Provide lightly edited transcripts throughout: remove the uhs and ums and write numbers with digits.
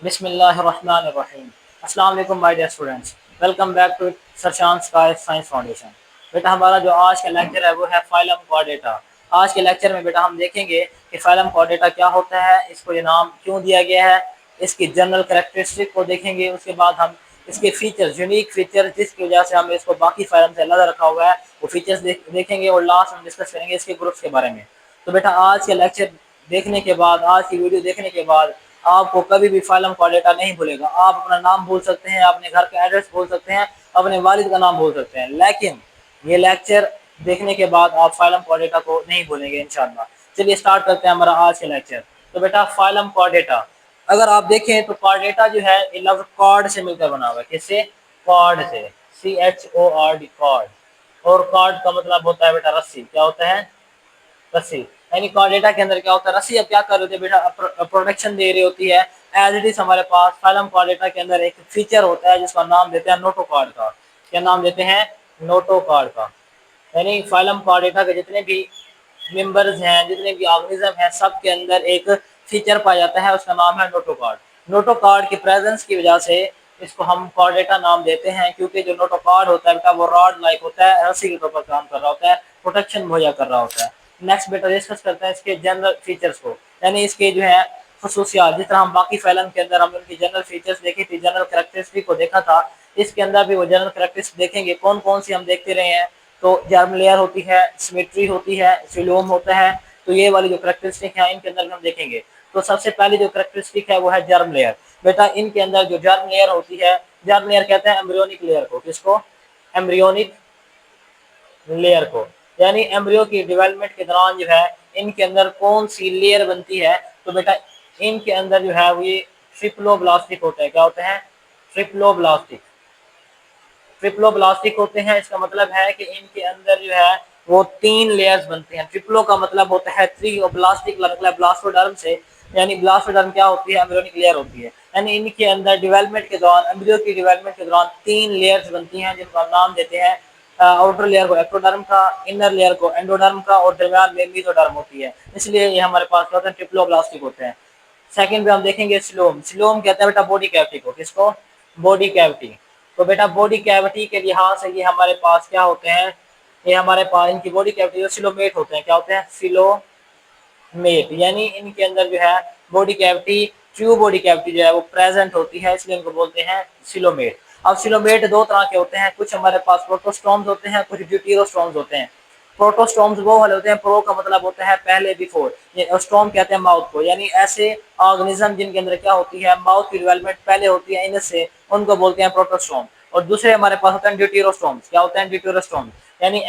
बिस्मिल्लाहिर्रहमानिर्रहीम। अस्सलाम वालेकुम my dear students, welcome back to Sarshan Sky Science Foundation. बेटा हमारा जो आज का लेक्चर है वो है फाइलम कोऑर्डिनेटा। आज के लेक्चर में बेटा हम देखेंगे कि फाइलम कोऑर्डिनेटा क्या होता है, इसको ये नाम क्यों दिया गया है, इसकी जनरल कैरेक्टरिस्टिक को देखेंगे। उसके बाद हम इसके फीचर्स, यूनिक फीचर जिसकी वजह से हमने इसको बाकी फाइलम से अलग रखा हुआ है, वो फीचर्स देखेंगे और लास्ट में डिस्कस करेंगे इसके ग्रुप्स के बारे में। तो बेटा आज के लेक्चर देखने के बाद, आज की वीडियो देखने के बाद आपको कभी भी फाइलम कोऑर्डिनेटर नहीं भूलेगा। आप अपना नाम भूल सकते हैं, अपने घर का एड्रेस भूल सकते हैं, अपने वालिद का नाम भूल सकते हैं, लेकिन ये लेक्चर देखने के बाद आप फाइलम कोऑर्डिनेटर को नहीं भूलेंगे इंशाल्लाह। चलिए स्टार्ट करते हैं हमारा आज के लेक्चर। तो बेटा फाइलम कोऑर्डिनेटर, अगर आप देखें तो कोऑर्डिनेटर जो है ये लफ्ज कॉर्ड से मिलकर बना हुआ है। किससे? कॉर्ड से, CHORD, कॉर्ड। और कॉर्ड का मतलब होता है बेटा रस्सी। क्या होता है? रस्सी। यानी कोऑर्डिनेटर के अंदर क्या होता है? रस्सी। अब क्या कर रहे होते हैं बेटा? प्रोटेक्शन दे रही होती है। एज इट इज हमारे पास फाइलम कोऑर्डिनेटर के अंदर एक फीचर होता है जिसका नाम देते हैं नोटो कार्ड का। क्या नाम देते हैं? नोटो कार्ड का। यानी फाइलम कोऑर्डिनेटर के जितने भी मेंबर्स हैं, जितने भी ऑर्गेनिज्म हैं, सब के अंदर एक फीचर पाया जाता है, उसका नाम है नोटो कार्ड। नोटो कार्ड की प्रेजेंस की वजह से इसको हम कोऑर्डिनेटर नाम देते हैं, क्योंकि जो नोटो कार्ड होता है बेटा वो रॉड लाइक होता है, रस्सी के तौर पर काम कर रहा होता है, प्रोटेक्शन मुहैया कर रहा होता है। नेक्स्ट बेटा डिस्कस करते हैं इसके जनरल फीचर्स को, यानी इसके जो है खसूसियात। जिस तरह हम बाकी फैलन के अंदर हमने उनकी जनरल फीचर्स देखी थी, जनरल कैरेक्टरिस्टिक को देखा था, इसके अंदर भी वो जनरल कैरेक्टरिस्टिक देखेंगे। कौन कौन सी हम देखते रहे हैं? तो जर्म लेयर होती है, सिमेट्री होती है, सिलोम होता है। तो ये वाली जो कैरेक्टरिस्टिक है इनके अंदर हम देखेंगे। तो सबसे पहली जो कैरेक्टरिस्टिक है वो है जर्म लेयर। बेटा इनके अंदर जो जर्म लेयर होती है, जर्म लेयर कहते हैं एम्ब्रियोनिक लेयर को। किसको? एम्ब्रियोनिक लेयर को। यानी एम्ब्रियो की डेवलपमेंट के दौरान जो है इनके अंदर कौन सी लेयर बनती है? तो बेटा इनके अंदर जो है वो ये ट्रिप्लोब्लास्टिक होता है। क्या होते हैं? ट्रिप्लोब्लास्टिक। ट्रिप्लोब्लास्टिक होते हैं। इसका मतलब है कि इनके अंदर जो है वो 3 लेयर्स बनते हैं। ट्रिप्लो का मतलब होता है 3 और ब्लास्टिक मतलब ब्लास्टोडर्म से, यानी ब्लास्टोडर्म क्या होती है? एम्ब्रियोनिक लेयर होती है। यानी इनके अंदर डेवलपमेंट के दौरान, एम्ब्रियो की डेवलपमेंट के दौरान 3 लेयर्स बनती हैं, जिनका नाम देते हैं आउटर लेयर को एक्टोडर्म का, इनर लेयर को एंडोडर्म का, और दरमियान में मेसोडर्म होती है। इसलिए ये हमारे पास क्या होते हैं? ट्रिप्लोब्लास्टिक होते हैं। सेकंड पे हम देखेंगे सिलोम। सिलोम कहते हैं बेटा बॉडी कैविटी को। किसको? Body cavity. तो बेटा बॉडी कैविटी के लिहाज से ये हमारे पास क्या होते हैं? ये हमारे पास इनकी बॉडी कैविटी जो सिलोमेट होते हैं। क्या होते हैं? सिलोमेट। यानी इनके अंदर जो है body cavity, true body cavity जो है वो प्रेजेंट होती है, इसलिए इनको बोलते हैं सिलोमेट। अब सिलोमेट दो तरह के होते हैं, कुछ हमारे पास प्रोटोस्टोम्स होते हैं, कुछ ड्यूटेरोस्टोम्स होते हैं। प्रोटोस्टोम्स वो वाले होते हैं, प्रो का मतलब होता है पहले, बिफोर। ये स्टोम कहते हैं माउथ को, यानी ऐसे ऑर्गेनिज्म जिनके अंदर क्या होती है? माउथ की डेवलपमेंट पहले होती है इनसे, उनको बोलते हैं प्रोटोस्टोम। और दूसरे हमारे पास होते हैं ड्यूटेरोस्टोम्स। क्या होते हैं? ड्यूटेरोस्टोम्स, यानी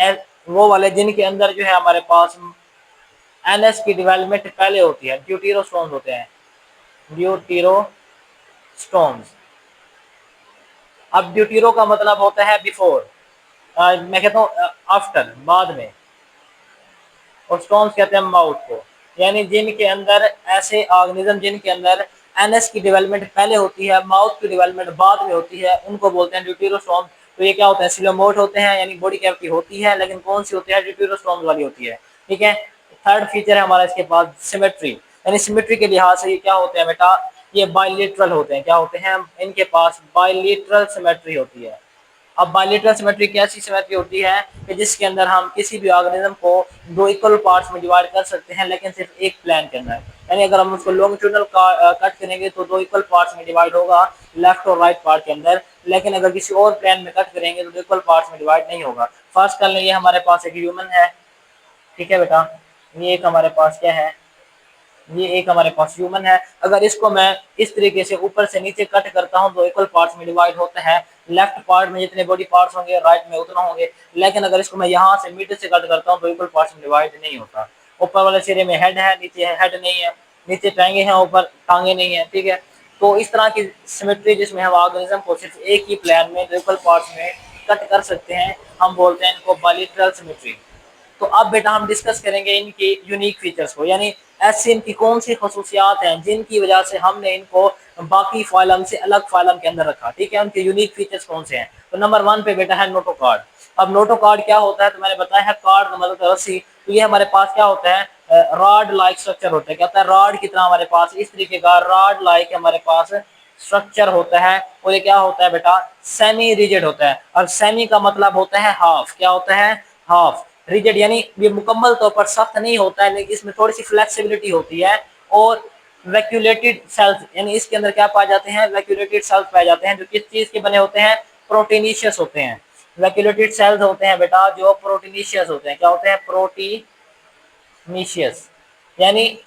वो वाले जिनके अंदर जो है हमारे पास एनएस की डेवलपमेंट पहले होती है, ड्यूटेरोस्टोम्स होते हैं, ड्यूटेरोस्टोम्स। अब ड्यूटेरो का मतलब होता है बिफोर, मैं कहता हूँ आफ्टर, बाद में। और स्टोन्स कहते हैं माउथ को, यानी जिनके अंदर ऐसे ऑर्गेनिज्म जिनके अंदर एनएस की डेवलपमेंट पहले होती है, माउथ की डेवलपमेंट बाद में होती है, उनको बोलते हैं ड्यूटेरोस्टोम। तो ये क्या होता है? सिलोमोट होते हैं, यानी बॉडी कैविटी होती है, लेकिन कौन सी होती है? ड्यूटेरोस्टोम वाली होती है। ठीक है। थर्ड फीचर है हमारा इसके पास सिमेट्री, यानी सिमेट्री के लिहाज से ये क्या होते हैं बेटा? ये बाइलेटरल होते हैं। क्या होते हैं? इनके पास बाइलेटरल सिमेट्री होती है। अब बायलेटरल सिमेट्री कैसी सिमेट्री होती है कि जिसके अंदर हम किसी भी ऑर्गेनिज्म को दो इक्वल पार्ट्स में डिवाइड कर सकते हैं, लेकिन सिर्फ एक प्लान के अंदर। यानी अगर हम उसको लॉन्गिट्यूडनल कट करेंगे तो दो इक्वल पार्ट्स में डिवाइड होगा, लेफ्ट और राइट पार्ट के अंदर, लेकिन अगर किसी और प्लान में कट करेंगे तो दो इक्वल पार्ट्स में डिवाइड नहीं होगा। फर्स्ट कर लें, ये हमारे पास एक ह्यूमन है। ठीक है बेटा, ये एक हमारे पास क्या है? ये एक हमारे पास ह्यूमन है। अगर इसको मैं इस तरीके से ऊपर से नीचे कट करता हूँ तो इक्वल पार्ट्स में डिवाइड होता है। लेफ्ट पार्ट में जितने बॉडी पार्ट्स होंगे, राइट में उतना होंगे। लेकिन अगर इसको मैं यहाँ से मिड से कट करता हूँ तो इक्वल पार्ट्स में डिवाइड नहीं होता। ऊपर वाले सिरे में हेड है, नीचे हेड नहीं है, नीचे टांगे हैं, ऊपर टांगे नहीं है। ठीक है। तो इस तरह की सिमेट्री जिसमें हम ऑर्गेनिज्म को सिर्फ एक ही प्लान में इक्वल पार्ट्स में कट कर सकते हैं, हम बोलते हैं इनको बायलैटरल सिमेट्री। तो अब बेटा हम डिस्कस करेंगे इनकी यूनिक फीचर्स को, यानी ऐसी इनकी कौन सी खसूसियात हैं जिनकी वजह से हमने इनको बाकी फाइलम से अलग फाइलम के अंदर रखा। ठीक है। उनके यूनिक फीचर्स कौन से हैं? तो नंबर 1 पे बेटा है नोटो कार्ड। अब नोटो कार्ड क्या होता है? तो मैंने बताया है कार्ड मतलब रस्सी। तो ये हमारे पास क्या होता है? रॉड लाइक स्ट्रक्चर होता है। क्या होता है? रॉड की तरह हमारे पास इस तरीके का रॉड लाइक हमारे पास स्ट्रक्चर होता है, और ये क्या होता है बेटा, सेमी रिजिड होता है। और सेमी का मतलब होता है हाफ, क्या होता है, हाफ। रिजिड यानी ये मुकम्मल तौर पर सख्त नहीं होता है, लेकिन इसमें थोड़ी सी फ्लेक्सिबिलिटी होती है। और वैक्यूलेटेड सेल्स, यानी इसके अंदर क्या पाए जाते हैं, वैक्यूलेटेड सेल्स पाए जाते हैं, जो किस चीज के बने होते हैं, प्रोटीनिशियस होते हैं। वैक्यूलेटेड सेल्स होते हैं बेटा जो प्रोटीनिशियस होते हैं, क्या होते हैं, प्रोटीनिशियस, यानी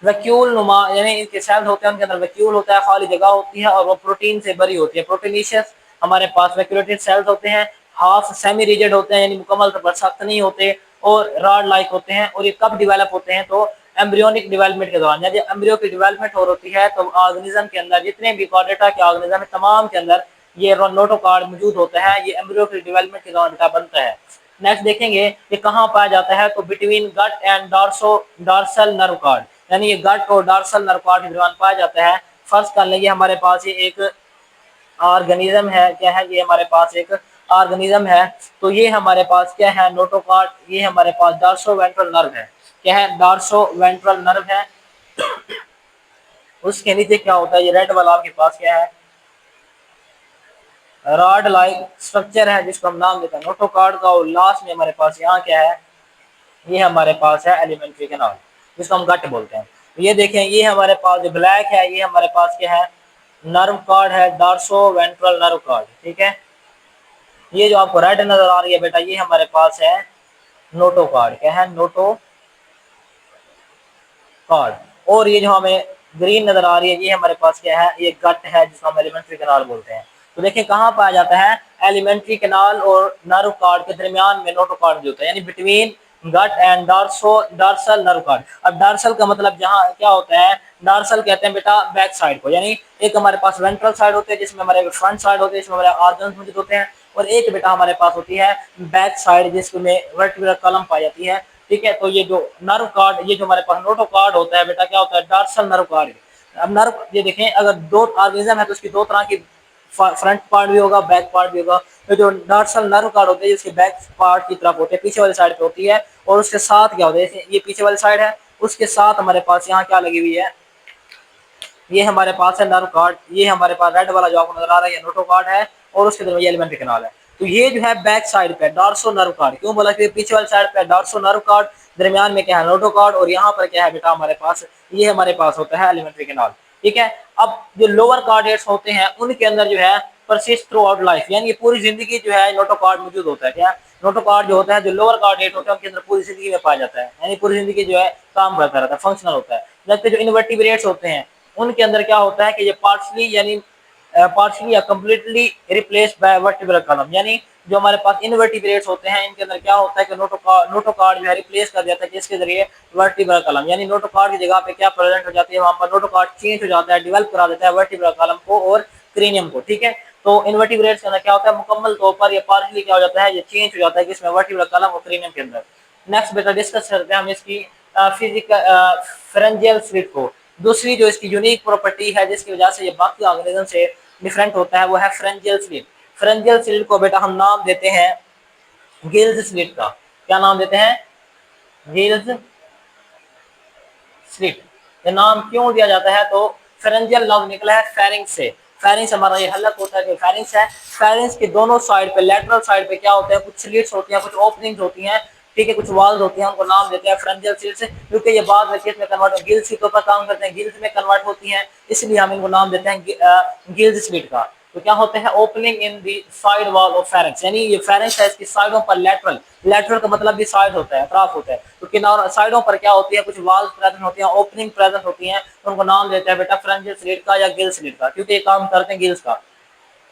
वैक्यूल नुमा, यानी इनके सेल्स होते हैं, उनके अंदर वैक्यूल होता है, खाली जगह होती है, और वो प्रोटीन से भरी होती है। प्रोटीनिशियस हमारे पास वैक्यूलेटेड सेल्स होते हैं, हाफ सेमी रिजिड होते हैं, यानी मुकम्मल तौर पर सख्त नहीं होते, और रॉड लाइक होते हैं। और ये कब डिवेलप होते हैं, तो एम्ब्रियोनिक डेवलपमेंट के दौरान, जब एम्ब्रियो की डेवलपमेंट हो होती है, तो ऑर्गेनिज्म के अंदर जितने भी कॉर्डेटा के ऑर्गेनिज्म है, तमाम के अंदर ये नोटोकॉर्ड मौजूद होता है। ये एम्ब्रियो की डेवलपमेंट के दौरान बेटा बनता है। नेक्स्ट देखेंगे ये कहाँ पाया जाता है, तो between gut and dorsal nerve cord, यानी ये गट और डॉर्सल नर्व कॉर्ड के दौरान पाया जाता है। फर्स्ट कर लेंगे, हमारे पास ये एक ऑर्गेनिज्म है, क्या है, ये हमारे पास एक ऑर्गेनिज्म है। तो ये हमारे पास क्या है, नोटोकॉर्ड, ये हमारे पास डॉर्सो वेंट्रल नर्व है, क्या है, डॉर्सो वेंट्रल नर्व है। उसके नीचे क्या होता है, ये रेड वाला आपके पास क्या है, रॉड लाइक स्ट्रक्चर है, जिसको हम नाम देते हैं नोटोकॉर्ड का। और लास्ट में हमारे पास यहाँ क्या है, ये हमारे पास है एलिमेंट्री कैनाल, जिसको हम गट बोलते हैं। ये देखें, ये हमारे पास जो ब्लैक है, ये हमारे पास क्या है, नर्व कॉर्ड है, डॉर्सो वेंट्रल नर्व कॉर्ड, ठीक है। ये जो आपको रेड नजर आ रही है बेटा, ये हमारे पास है नोटोकॉर्ड, क्या है, नोटोकॉर्ड। और ये जो हमें ग्रीन नजर आ रही है, ये हमारे पास क्या है, ये गट है, जिसको हम एलिमेंट्री कैनाल बोलते हैं। तो देखिए कहाँ पाया जाता है, एलिमेंट्री कैनाल और नर्व कॉर्ड के दरमियान में नोटोकॉर्ड जो होता है, यानी between gut and dorsal nerve cord. अब डॉर्सल का मतलब जहाँ क्या होता है, डॉर्सल कहते हैं बेटा बैक साइड को, यानी एक हमारे पास वेंट्रल साइड होती है, जिसमें हमारे फ्रंट साइड होती है, जिसमें हमारे ऑर्गन्स मौजूद होते हैं। और एक बेटा हमारे पास होती है बैक साइड, जिसमें वर्टिब्रल कॉलम पाई जाती है, ठीक है। तो ये जो नर्व कॉर्ड, ये जो हमारे पास नोटोकॉर्ड होता है बेटा, क्या होता है, डॉर्सल नर्व कॉर्ड। अब नर्व ये देखें, अगर दो ऑर्गेनिज्म है तो उसकी दो तरह की फ्रंट पार्ट भी होगा, बैक पार्ट भी होगा। तो जो डॉर्सल नर्व कॉर्ड होते हैं, इसके बैक पार्ट की तरफ होते हैं, पीछे वाली साइड पे होती है। और उसके साथ क्या होता है, ये पीछे वाली साइड है, उसके साथ हमारे पास यहाँ क्या लगी हुई है, ये हमारे पास है नर्व कॉर्ड। ये हमारे पास रेड वाला जो आपको नजर आ रहा है, ये नोटोकॉर्ड है, और उसके दरमियान एलिमेंट्री कैनाल है। तो ये जो है बैक साइड पे डॉर्सो नर्व कॉर्ड, क्यों बोला कि पीछे वाली साइड पे डॉर्सो नर्व कॉर्ड, दरमियान में क्या है, नोटोकॉर्ड, और यहाँ पर क्या है बेटा हमारे पास, ये हमारे पास होता है एलिमेंट्री कैनाल, ठीक है। अब जो लोअर कॉर्डेट्स होते हैं, उनके अंदर जो है परसिस्ट थ्रू आउट लाइफ, यानी ये पूरी जिंदगी जो है नोटोकॉर्ड मौजूद होता है। क्या नोटोकॉर्ड जो होता है, जो लोअर कॉर्डेट होता है, उनके अंदर पूरी जिंदगी में पाया जाता है, यानी पूरी जिंदगी जो है काम करता रहता है, फंक्शनल होता है। जबकि जो इनवर्टिब्रेट्स होते हैं, उनके अंदर क्या होता है कि ये पार्शली, यानी पार्शली या completely replaced by vertebral column, यानी जो हमारे पास इनवर्टिब्रेट्स होते हैं, इनके अंदर क्या होता है कि नोटोकॉर्ड जो है रिप्लेस कर दिया था किसके जरिए, वर्टिब्रल कॉलम, यानी नोटोकॉर्ड की जगह पे क्या प्रेजेंट हो जाती है, वहां पर नोटोकॉर्ड चेंज हो जाता है, डेवलप करा देता है वर्टिब्रल कॉलम को और क्रेनियम को, ठीक है। तो इनवर्टिब्रेट्स के अंदर क्या होता है, मुकम्मल तौर पर ये पार्शली क्या हो जाता है, ये चेंज हो जाता है किसमें, वर्टिब्रल कॉलम और क्रेनियम के अंदर। नेक्स्ट बेटा डिस्कस करते हैं हम इसकी फिजिकल फ्रेंजियल स्लिट को। दूसरी जो इसकी यूनिक प्रॉपर्टी है, जिसकी वजह से ये बाकी ऑर्गेनिज्म से डिफरेंट होता है, वो है फ्रेंजियल स्लिट। फ्रेंजियल स्लिट को बेटा हम नाम देते हैं गिल्स स्लिट का। क्या नाम देते हैं, गिल्स स्लिट। ये नाम क्यों दिया जाता है, तो फेरेंजियल लफ्ज निकला है फेरिंग्स से। फेरिंग्स हमारा ये हलक होता है, फेरिंग्स है। फेरिंग्स के दोनों साइड पे, लेटरल साइड पे क्या होते हैं, कुछ स्लिट्स होती हैं, कुछ ओपनिंग्स होती हैं, ठीक है, कुछ वॉल्स होती हैं, उनको नाम देते हैं फ्रेंजियल स्लिट्स, क्योंकि ये बाद में किस में कन्वर्ट, गिल्स के तौर पर काम करते हैं, गिल्स में कन्वर्ट होती हैं, इसलिए हम इनको नाम देते हैं गिल्स स्लिट का। तो क्या होते हैं, opening in the side wall of pharynx, यानी ये फेरेंक्स है, इसकी साइडों पर लेटरल, लेटरल का मतलब भी साइड होता है, अतराफ होता है। तो किनारों साइडों पर क्या होती है, कुछ वॉल्स प्रेजेंट होती हैं, ओपनिंग प्रेजेंट होती हैं, उनको नाम देते हैं बेटा फ्रेंजियल स्लिट का या गिल स्लिट का, क्योंकि ये काम करते हैं गिल्स का।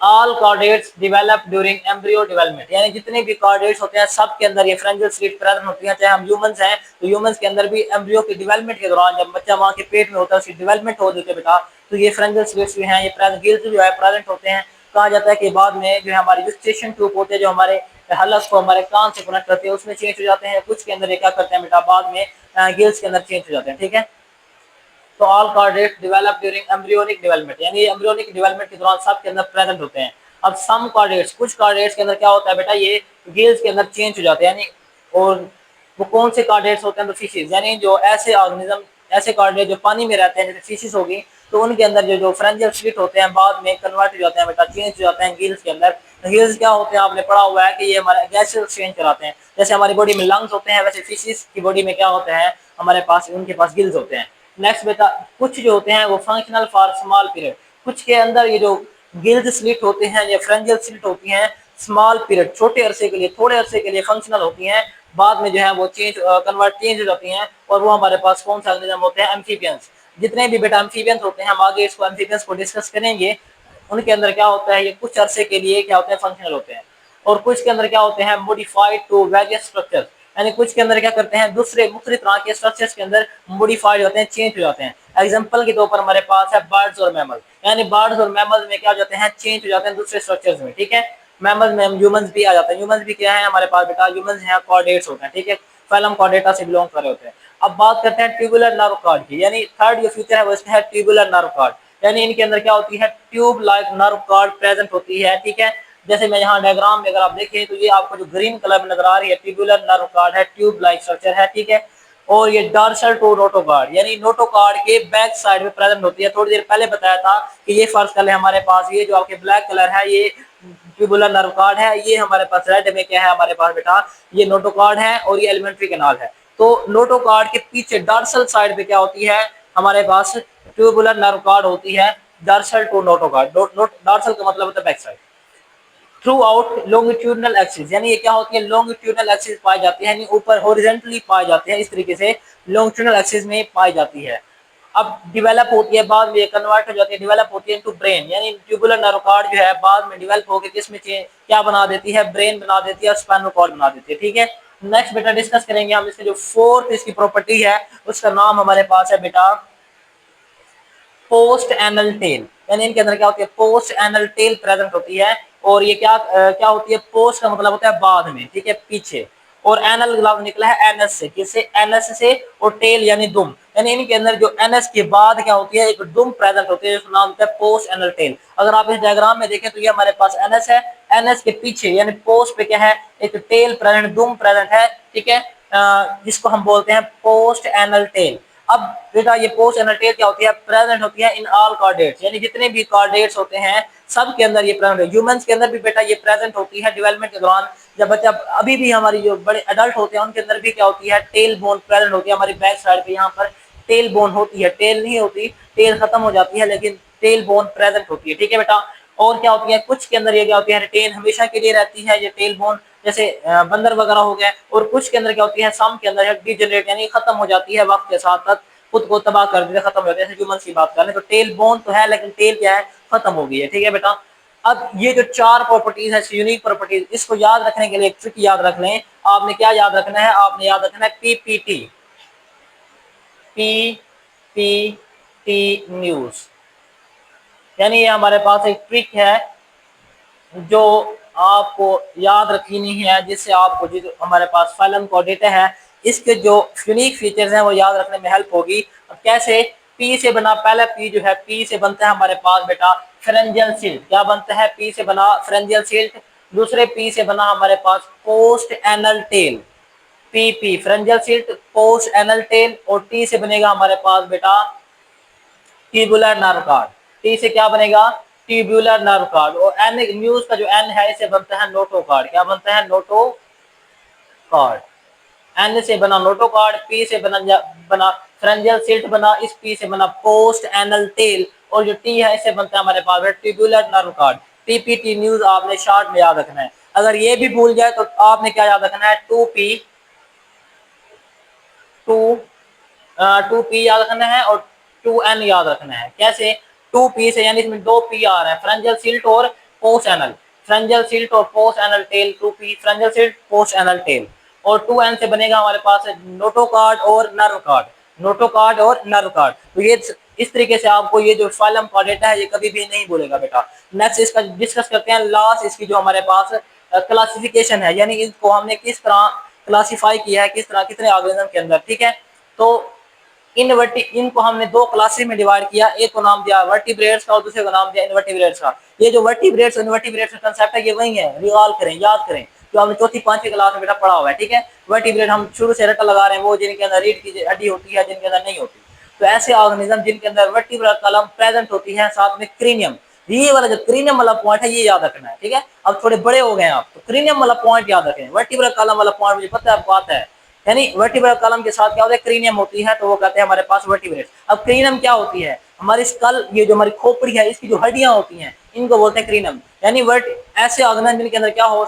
All chordates develop during embryo development, यानी जितने भी कॉर्डेट्स होते हैं सब के अंदर ये फ्रेंजियल स्लिट प्रेजेंट होती हैं। चाहे हम ह्यूमंस हैं तो ह्यूमंस के अंदर भी एम्ब्रियो की डेवलपमेंट के दौरान, जब बच्चा माँ के पेट में होता है, उसकी डेवलपमेंट हो जाती है बेटा, तो ये फ्रेंजियल स्लिट्स भी हैं, ये प्रेजेंट गिल्स जो है प्रेजेंट होते हैं। कहा जाता है कि बाद में जो है हमारे जुस्टेशन ट्यूब होते हैं, जो हमारे हलक को हमारे कान से कनेक्ट करते हैं, उसमें चेंज हो जाते हैं, कुछ के अंदर ये क्या करते हैं बेटा, बाद में गिल्स के अंदर चेंज हो जाते हैं, ठीक है। तो all chordates develop during embryonic development, यानी एम्ब्रियोनिक डेवलपमेंट के दौरान सब के अंदर प्रेजेंट होते हैं। अब सम कॉर्डेट्स, कुछ कॉर्डेट्स के अंदर क्या होता है बेटा, ये गिल्स के अंदर चेंज हो जाते हैं, यानी और वो कौन से कॉर्डेट्स होते हैं, तो फिशेज, यानी जो ऐसे ऑर्गेनिज्म, ऐसे कॉर्डेट जो पानी में रहते हैं, जैसे फिशेज होगी, तो उनके अंदर जो जो फ्रेंजियल स्लिट होते हैं बाद में कन्वर्ट हो जाते हैं बेटा, चेंज हो जाते हैं गिल्स के अंदर। गिल्स क्या होते हैं आपने पढ़ा हुआ है कि ये हमारे गैसेस एक्सचेंज कराते हैं। जैसे हमारी बॉडी में लंग्स होते हैं वैसे फिशेस की बॉडी में क्या होता है हमारे पास, उनके पास गिल्स होते हैं। नेक्स्ट बेटा कुछ जो होते हैं वो फंक्शनल फॉर स्मॉल पीरियड, कुछ के अंदर ये जो गिल्स स्लिट होते हैं या फ्रेंजियल स्लिट होती हैं स्मॉल पीरियड, छोटे अरसे के लिए, थोड़े अरसे के लिए फंक्शनल होती हैं, बाद में जो है वो चेंज हो जाती हैं। और वो हमारे पास कौन सा ऑर्गेनिज्म होते हैं, एम्फीबियंस। जितने भी बेटा एम्फीबियंस होते हैं हम आगे इसको एम्फीबियंस को डिस्कस करेंगे। उनके अंदर क्या होता है ये कुछ अरसे के लिए क्या होते हैं फंक्शनल होते हैं, और कुछ के अंदर क्या होते हैं मॉडिफाइड टू वेरियस स्ट्रक्चर्स, यानी कुछ के अंदर क्या करते हैं दूसरे मुख्तलिफ तरह के स्ट्रक्चर्स के अंदर मॉडिफाइड होते हैं, चेंज हो जाते हैं। एग्जांपल के तौर पर हमारे पास है बर्ड्स और मैमल, यानी बर्ड्स और मैमल्स में क्या हो जाते हैं चेंज हो जाते हैं दूसरे स्ट्रक्चर्स में, ठीक है। मैमल्स में ह्यूमंस भी आ जाते हैं, ह्यूमंस भी क्या है हमारे पास बेटा, ह्यूमंस हैं कॉर्डेट्स होते हैं, ठीक है, फाइलम कॉर्डेटा से बिलोंग कर रहे होते हैं। अब बात करते हैं ट्यूबुलर नर्व कार्ड की, यानी थर्ड जो फीचर है वो इसमें है ट्यूबुलर नर्व कार्ड, यानी इनके अंदर क्या होती है tube like nerve card present होती है, ठीक है। जैसे मैं यहाँ डायग्राम में अगर आप देखें तो ये आपको जो ग्रीन कलर में नजर आ रही है ट्यूबुलर नर्व कार्ड है, ट्यूब लाइक स्ट्रक्चर है, ठीक है। और ये डॉर्सल टू नोटोकार्ड, यानी नोटोकार्ड के बैक साइड में प्रेजेंट होती है। थोड़ी देर पहले बताया था कि ये फर्स्ट कलर है हमारे पास, ये जो आपके ब्लैक कलर है ये ट्यूबुलर नर्व कार्ड है, ये हमारे पास रेड में क्या है हमारे पास बेटा ये नोटोकार्ड है और ये एलिमेंट्री कैनाल है। तो नोटोकार्ड के पीछे डॉर्सल साइड पे क्या होती है हमारे पास ट्यूबुलर नर्व कार्ड होती है, डॉर्सल टू नोटोकार्ड। डॉर्सल का मतलब होता है back side. Through out longitudinal axis, यानी ये क्या होती है लॉन्गिट्यूडनल एक्सिस पाई जाती है, यानी ऊपर हॉरिजॉन्टली पाई जाती है, इस तरीके से लॉन्गिट्यूडनल एक्सिस में पाई जाती है। अब डिवेलप होती है बाद में कन्वर्ट हो जाती है, डिवेलप होती है इनटू ब्रेन, यानी ट्यूबुलर नर्व कार्ड जो है बाद में डिवेलप होकर किसमें क्या बना देती है ब्रेन बना देती है और स्पाइनल कॉर्ड बना देती है, ठीक है। नेक्स्ट बेटा डिस्कस करेंगे हम इसके जो फोर्थ इसकी प्रॉपर्टी है उसका नाम हमारे पास है बेटा पोस्ट एनल टेल, यानी इनके अंदर क्या होती है पोस्ट एनल टेल प्रेजेंट होती है। और ये क्या होती है पोस्ट का मतलब होता है बाद में, ठीक है पीछे, और एनल लफ्ज निकला है एनएस से, किससे एनएस से, और टेल यानी दुम, यानी इनके अंदर जो एनएस के बाद क्या होती है एक दुम प्रेजेंट होती है जिसका नाम होता है पोस्ट एनल टेल। अगर आप इस डायग्राम में देखें तो ये हमारे पास एनएस है, एनएस के पीछे यानी पोस्ट पे क्या है एक टेल प्रेजेंट, दुम प्रेजेंट है, ठीक है, जिसको हम बोलते हैं पोस्ट एनल टेल। अब बेटा ये पोस्ट एनल टेल क्या होती है प्रेजेंट होती है इन ऑल कार्डेट्स, यानी जितने भी कार्डेट्स होते हैं सब के अंदर ये प्रेजेंट है। ह्यूमंस के अंदर भी बेटा ये प्रेजेंट होती है डेवलपमेंट के दौरान, जब बच्चा अभी भी हमारी जो बड़े एडल्ट होते हैं उनके अंदर भी क्या होती है टेल बोन प्रेजेंट होती है, हमारी बैक साइड पे यहाँ पर टेल बोन होती है, टेल नहीं होती, टेल खत्म हो जाती है लेकिन टेल बोन प्रेजेंट होती है, ठीक है बेटा। और क्या होती है कुछ के अंदर ये क्या होती है रिटेन हमेशा के लिए रहती है ये टेल बोन, जैसे बंदर वगैरह हो गए, और कुछ के अंदर क्या होती है सम के अंदर डिजेनरेट यानी खत्म हो जाती है वक्त के साथ साथ, खुद को तबाह कर देते खत्म हो जाते हैं। जैसे ह्यूमंस की बात करें तो टेल बोन तो है लेकिन टेल क्या है खत्म हो गई है, ठीक है बेटा। अब ये जो चार प्रॉपर्टीज है यूनिक प्रॉपर्टीज, इसको याद रखने के लिए एक ट्रिक याद रख लें। आपने क्या याद रखना है, आपने याद रखना है पीपीटी, पीपीटी न्यूज, यानी ये हमारे पास एक ट्रिक है जो आपको याद रखनी है, जिससे आपको जो हमारे पास फाइलम कोऑर्डिनेटर है इसके जो यूनिक फीचर्स हैं वो याद रखने में हेल्प होगी। अब कैसे, पी से बना, पहला पी जो है पी से बनता है हमारे पास बेटा फ्रेंजियल सिल्ट, क्या बनता है पी से बना फ्रेंजियल सिल्ट। दूसरे पी से बना हमारे पास post anal tail, P pharyngeal slit post anal tail, और टी से बनेगा हमारे पास बेटा ट्यूबुलर नर्व कार्ड, टी से क्या बनेगा ट्यूबुलर नर्व कार्ड। और एन न्यूज का जो एन है इसे बनता है नोटो कार्ड, क्या बनता है नोटो कार्ड। एन से बना नोटो कार्ड, पी से बना फ्रेंजियल सिल्ट बना, इस पी से बना पोस्ट एनल टेल, और जो टी है इससे बनता है हमारे पास tubular nerve cord. PPT news आपने शॉर्ट में याद रखना है, अगर ये भी भूल जाए तो आपने क्या याद रखना है टू टू पी याद रखना है और टू एन याद रखना है। कैसे, टू पी से यानी इसमें दो पी आ रहा है फ्रेंजियल सिल्ट और पोस्ट एनल, फ्रेंजियल सिल्ट और post anal tail, two P pharyngeal slit post anal tail. और टू एन से बनेगा हमारे पास नोटो कार्ड और नर्व कार्ड, नोटो कार्ड और नर्व कार्ड। तो ये इस तरीके से आपको ये जो फाइलम कॉर्डेटा है ये कभी भी नहीं भूलेगा बेटा। नेक्स्ट इसका डिस्कस करते हैं लास्ट इसकी जो हमारे पास क्लासिफिकेशन है, यानी इसको हमने किस तरह क्लासिफाई किया है, किस तरह कितने ऑर्गेनिज्म के अंदर, ठीक है। तो इनको हमने दो क्लासेस में डिवाइड किया, एक को नाम दिया वर्टिब्रेट्स का और दूसरे को नाम दिया इनवर्टिब्रेट्स का। ये जो वर्टिब्रेट्स और इनवर्टिब्रेट्स का कंसेप्ट है ये वही है, रिकॉल करें याद करें जो हमने चौथी पांचवी क्लास में बेटा पढ़ा हुआ है, ठीक है। वर्टिब्रेट हम शुरू से रट्टा लगा रहे हैं वो जिनके अंदर रीढ़ की हड्डी होती है जिनके अंदर नहीं होती। तो ऐसे ऑर्गेनिज्म जिनके अंदर वर्टिब्रल कॉलम प्रेजेंट होती है साथ में क्रीनियम, ये वाला जो क्रीनियम वाला पॉइंट है ये याद रखना है, ठीक है। अब थोड़े बड़े हो गए आप तो क्रीनियम वाला पॉइंट याद रखें, वर्टिब्रल कॉलम वाला पॉइंट मुझे पता है आपको आता है, यानी वर्टिब्रल कॉलम के साथ क्या होता है, क्रीनियम होती है, तो वो कहते हैं हमारे पास वर्टिब्रेट्स। अब क्रीनियम क्या होती है, हमारी स्कल, ये जो हमारी खोपड़ी है इसकी जो हड्डियां होती हैं इनको बोलते हैं क्रीनियम। यानी वर्ट ऐसे ऑर्गेनिज्म जिनके अंदर क्या हो,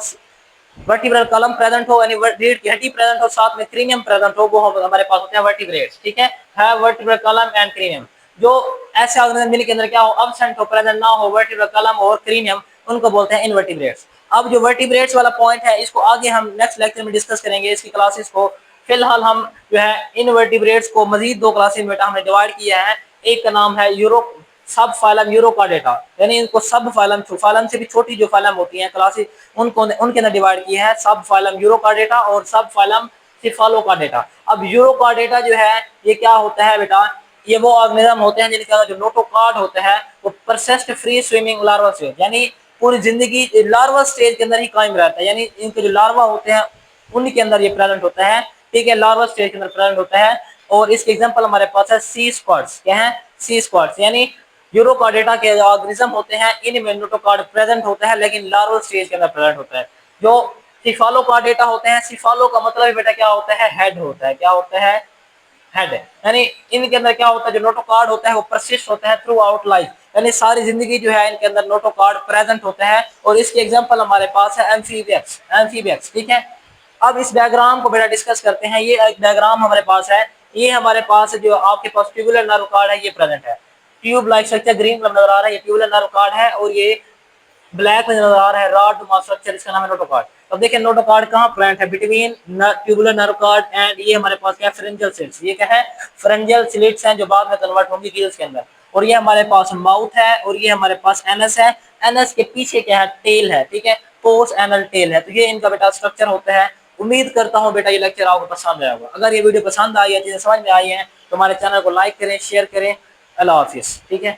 वर्टिब्रल कॉलम प्रेजेंट हो, यानी रीढ़ की हड्डी प्रेजेंट हो, साथ में क्रीनियम प्रेजेंट हो, वो हमारे पास होते हैं वर्टिब्रेट्स, ठीक है वर्टिब्रल कॉलम एंड क्रीनियम। जो ऐसे ऑर्गेनिज्म जिनके अंदर क्या हो, अब्सेंट हो, प्रेजेंट ना हो वर्टिब्रल कॉलम और क्रीनियम, उनको बोलते हैं इनवर्टिब्रेट्स। अब जो वर्टिब्रेट्स वाला पॉइंट है इसको आगे हम नेक्स्ट लेक्चर में डिस्कस करेंगे, इसकी क्लासेस को। फिलहाल हम जो है इनवर्टिब्रेट्स को मजीद दो क्लासेस में हमने डिवाइड किया है। एक का नाम है यूरो सब फाइलम यूरोकार्डेटा, यानी इनको सब फाइलम, फाइलम से भी छोटी जो फाइलम होती हैं क्लासेस, उनको उनके अंदर डिवाइड किया है, सब फाइलम यूरोकार्डेटा और सब फाइलम सिफालोकार्डेटा। अब यूरोकार्डेटा जो है ये क्या होता है बेटा, ये वो ऑर्गेनिज्म होते हैं जिनके अंदर जो नोटोकॉर्ड होता है वो persist free swimming larva stage, यानी पूरी जिंदगी लार्वा स्टेज के अंदर ही कायम रहता है, यानी इनके जो लार्वा होते हैं उनके अंदर ये प्रेजेंट होता है, ठीक है, लार्वा स्टेज के अंदर प्रेजेंट होता है। और इसके एग्जांपल हमारे पास है सी स्क्वाड्स, क्या है, सी स्क्वाड्स, यानी यूरोकार्डेटा के ऑर्गेनिज्म होते हैं इनमें नोटोकॉर्ड प्रेजेंट होता है लेकिन लार्वल स्टेज के अंदर प्रेजेंट होता है। जो सिफालोकार्डेटा होते हैं, सिफालो का मतलब बेटा क्या होता है, हेड होता है, क्या होता है, हेड, यानी इनके अंदर क्या होता है, जो नोटोकॉर्ड होता है वो परसिस्ट होता है थ्रू आउट लाइफ, यानी सारी जिंदगी जो है इनके अंदर नोटोकॉर्ड प्रेजेंट होता है। और इसके एग्जांपल हमारे पास है एम्फीबियक्स, एम्फीबियक्स, ठीक है। अब इस डायग्राम को बेटा डिस्कस करते हैं, ये एक डायग्राम हमारे पास है, ये हमारे पास जो आपके पास ट्यूबुलर नर्व कार्ड है ये प्रेजेंट है, tube like structure green colour नजर आ रहा है, ये ट्यूबुलर नर्व कार्ड है, और ये ब्लैक में नजर आ रहा है रॉड स्ट्रक्चर, इसका नाम है नोटोकॉर्ड। अब देखिए नोटोकॉर्ड कहाँ प्लांट है, between tubular nerve card and ये हमारे पास क्या है, फ्रेंजियल स्लिट्स, ये क्या है, फ्रेंजियल स्लिट्स हैं जो बाद में कन्वर्ट होंगी गिल्स के अंदर। और ये हमारे पास माउथ है और ये हमारे पास एनस है, एनस के पीछे क्या है, टेल है, ठीक है, पोस्ट एनल टेल है, तो ये इनका बेटा स्ट्रक्चर होता है। उम्मीद करता हूँ बेटा ये लेक्चर आपको पसंद आया होगा। अगर ये वीडियो पसंद आई है, चीजें समझ में आई है तो हमारे चैनल को लाइक करें, शेयर करें। अल्लाह हाफिज, ठीक है।